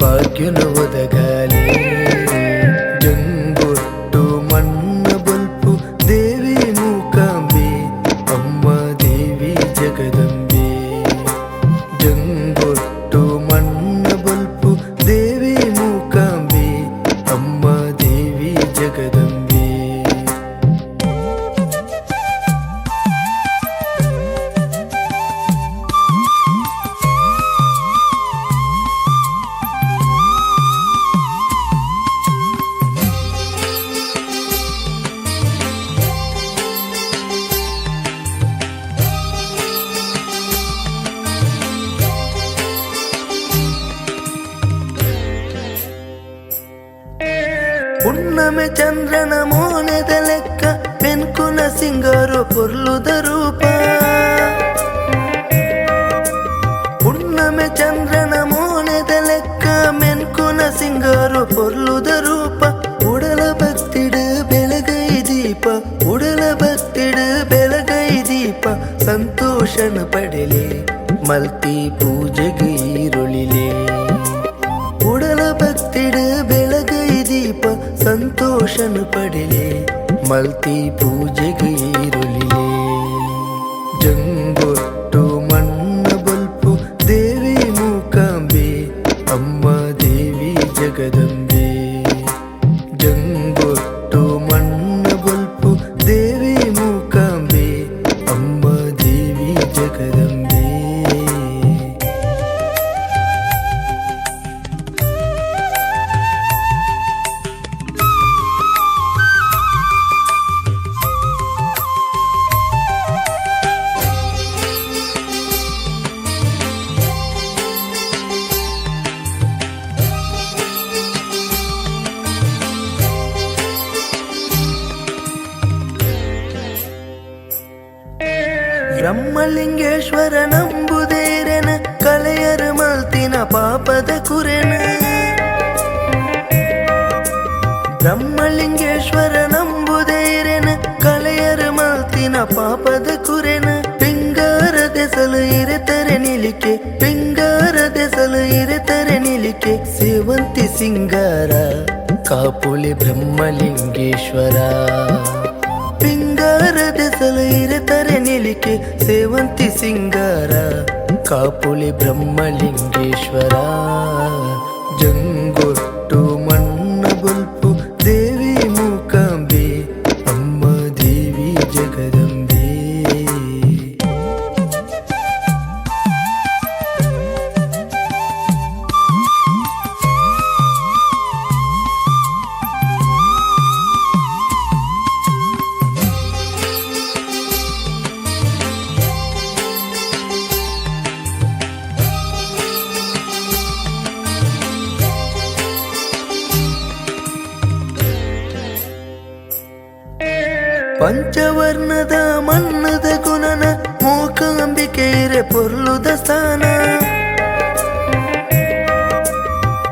ಭಾಗ್ಯನು ಒದಗಲಿ. ಜಂಗೊಟ್ಟು ಮಣ್ಣ ಬಲ್ಪು ದೇವಿ ಮೂಕಾಂಬೆ ಅಮ್ಮ ದೇವಿ ಜಗದಂಬೆ. ಜಂಗೊಟ್ಟು ಮಣ್ಣ ಬಲ್ಪು ದೇವಿ ಮೂಕಾಂಬೆ ಅಮ್ಮ ದೇವಿ ಜಗದಂಬೆ. ಹುಣ್ಣಮೆ ಚಂದ್ರನ ಮೋನೆದ ಲೆಕ್ಕ ಪೆನ್ಕುನ ಸಿಂಗಾರು ಪೊರ್ಲುದ ರೂಪ. ಹುಣ್ಣಮೆ ಚಂದ್ರನ ಮೋನೆದ ಲೆಕ್ಕ ಮೆನ್ಕುನ ಸಿಂಗಾರು ಪೊರ್ಲುದ ರೂಪ. ಉಡಲ ಭಕ್ತಿಡು ಬೆಳಗೈ ದೀಪ, ಉಡಲ ಭಕ್ತಿಡು ಬೆಳಗೈ ದೀಪ. ಸಂತೋಷನ ಪಡೆಲೆ ಮಲ್ತಿ ಪೂಜೆಗೆ ಈರುಳಿಲೆ. ಉಡಲ ಭಕ್ತಿಡು ಬೆಳಗೈ ದೀಪ ಸಂತೋಷನು ಪಡೆಲೆ ಮಲ್ತಿ ಪೂಜೆಗೆ ಈರುಳಿಲೆ. ಜಂಗೊಟ್ಟು ಮಣ್ಣ ಬಲ್ಪು ದೇವಿ ಮೂಕಾಂಬೆ ಅಮ್ಮ ದೇವಿ ಜಗದಂಬೆ. ಜಂಗೊಟ್ಟು ಮಣ್ಣ ಬಲ್ಪು ದೇವಿ ಮೂಕಾಂಬೆ ಅಮ್ಮ ದೇವಿ ಜಗದಂಬೆ. ಬ್ರಹ್ಮಲಿಂಗೇಶ್ವರ ನಂಬುದೇರೆನ ಕಳೆಯರ ಮಲ್ತಿನ ಪಾಪದ ಕುರೆನ. ಬ್ರಹ್ಮಲಿಂಗೇಶ್ವರ ನಂಬುದೇರೆನ ಕಳೆಯರ ಮಲ್ತಿನ ಪಾಪದ ಕುರೆನ. ಪಿಂಗಾರ ದೆಸಲು ಇರೆತರೆ ನಿಲಿಕೆ, ಪಿಂಗಾರ ದೆಸಲು ಇರೆತರೆ ನಿಲಿಕೆ. ಸೇವಂತಿ ಸಿಂಗಾರ ಕಾಪುಲಿ ಬ್ರಹ್ಮಲಿಂಗೇಶ್ವರ. ಪಿಂಗಾರ ದೆಸಲು ಇರೆತರೆ ನಿಲಿಕೆ ಸೇವಂತಿ ಸಿಂಗಾರ ಕಾಪುಲಿ ಬ್ರಹ್ಮಲಿಂಗೇಶ್ವರ. ಜಂಗೊಟ್ಟು ಮಣ್ಣ ಬಲ್ಪು ದೇವಿ ಮೂಕಾಂಬೆ ಅಮ್ಮ ದೇವಿ ಜಗದಂಬೆ. ಪಂಚವರ್ಣದ ಮಣ್ಣದ ಗುಣನ ಮೂಕಾಂಬಿಕೆರೆ ಪೊರ್ಲುದ ಸ್ಥಾನ.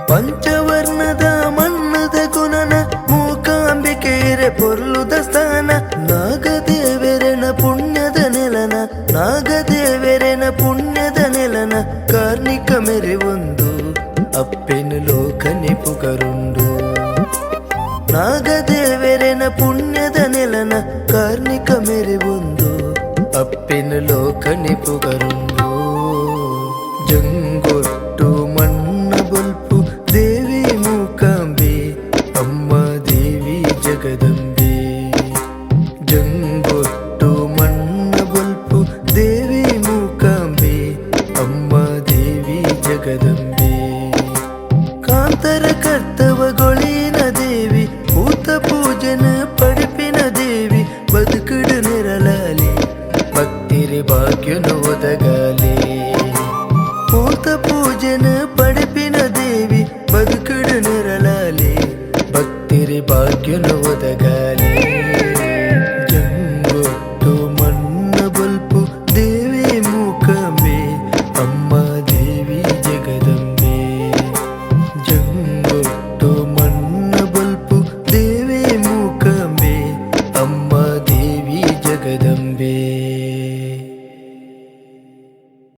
ಪಂಚವರ್ಣದ ಮಣ್ಣದ ಗುಣನ ಮೂಕಾಂಬಿಕೆರೆ ಪೊರ್ಲುದ ಸ್ಥಾನ. ನಾಗದೇವರನ ಪುಣ್ಯದ ನೆಲನ, ನಾಗದೇವರನ ಪುಣ್ಯದ ನೆಲನ. ಕಾರ್ಣಿಕ ಮೆರೆ ಒಂದು ಅಪ್ಪೆನು ಲೋಕ ನಿಪುಗರುಂಡು. ನಾಗದೇವರನ ಪುಣ್ಯದ ನೆಲನ ಕಾರ್ಣಿಕ ಮೆರೆ ಒಂದು ಅಪ್ಪಿನ ಲೋಕ ನಿಪುಗರುಂಡು. ಜಂಗೊಟ್ಟು ಮಣ್ಣ ಬಲ್ಪು ದೇವಿ ಮೂಕಾಂಬೆ ಅಮ್ಮ ದೇವಿ ಜಗದಂಬೆ. ಜಂಗೊಟ್ಟು ಮಣ್ಣ ಬಲ್ಪು ದೇವಿ ಮೂಕಾಂಬೆ ಅಮ್ಮ ದೇವಿ ಜಗದಂಬೆ.